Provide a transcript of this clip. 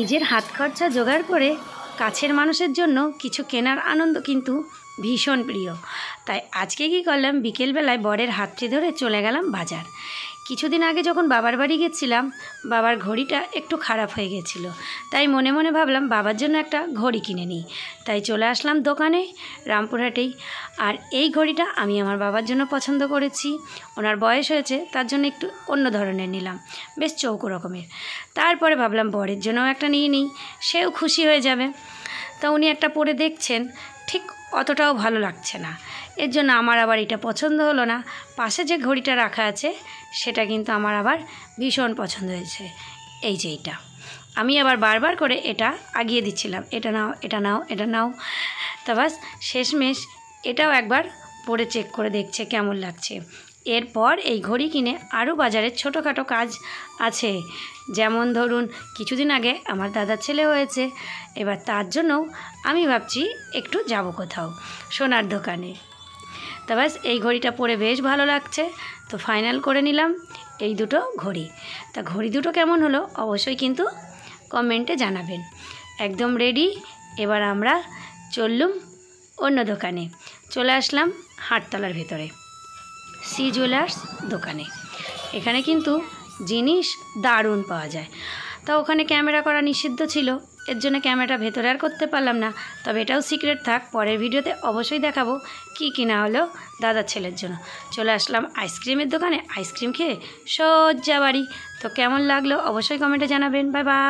নিজের হাত খরচা জোগাড় করে কাছের মানুষের জন্য কিছু কেনার আনন্দ কিন্তু ভীষণ প্রিয়। তাই আজকে কী করলাম, বিকেলবেলায় বরের হাতটি ধরে চলে গেলাম বাজার। কিছুদিন আগে যখন বাবার বাড়ি গেছিলাম, বাবার ঘড়িটা একটু খারাপ হয়ে গেছিল, তাই মনে মনে ভাবলাম বাবার জন্য একটা ঘড়ি কিনে নিই। তাই চলে আসলাম দোকানে, রামপুরহাটেই। আর এই ঘড়িটা আমি আমার বাবার জন্য পছন্দ করেছি। ওনার বয়স হয়েছে, তার জন্য একটু অন্য ধরনের নিলাম, বেশ চৌকো রকমের। তারপরে ভাবলাম বরের জন্যও একটা নিয়ে নিই, সেও খুশি হয়ে যাবে। তা উনি একটা পরে দেখছেন, ঠিক অতটাও ভালো লাগছে না। এর জন্য আমার আবার এটা পছন্দ হলো না। পাশে যে ঘড়িটা রাখা আছে সেটা কিন্তু আমার আবার ভীষণ পছন্দ হয়েছে। এই যে এটা, আমি আবার বারবার করে এটা আগিয়ে দিচ্ছিলাম, এটা নাও, এটা নাও, এটা নাও। তা বাস শেষমেশ এটাও একবার পরে চেক করে দেখছে কেমন লাগছে। এরপর এই ঘড়ি কিনে আরও বাজারের ছোটোখাটো কাজ আছে। যেমন ধরুন, কিছুদিন আগে আমার দাদার ছেলে হয়েছে, এবার তার জন্যও আমি ভাবছি একটু যাব কোথাও সোনার দোকানে। তা বাস এই ঘড়িটা পরে বেশ ভালো লাগছে, তো ফাইনাল করে নিলাম এই দুটো ঘড়ি। তা ঘড়ি দুটো কেমন হলো অবশ্যই কিন্তু কমেন্টে জানাবেন। একদম রেডি। এবার আমরা চললুম অন্য দোকানে। চলে আসলাম হাটতলার ভেতরে সি জুয়েলার্স দোকানে। এখানে কিন্তু জিনিস দারুণ পাওয়া যায়। তা ওখানে ক্যামেরা করা নিষিদ্ধ ছিল, এর জন্য ক্যামেরাটা ভেতরে আর করতে পারলাম না। তবে এটাও সিক্রেট থাক, পরের ভিডিওতে অবশ্যই দেখাবো কি কিনা হলো দাদার ছেলের জন্য। চলে আসলাম আইসক্রিমের দোকানে, আইসক্রিম খেয়ে সোজা বাড়ি। তো কেমন লাগলো অবশ্যই কমেন্টে জানাবেন। Bye bye.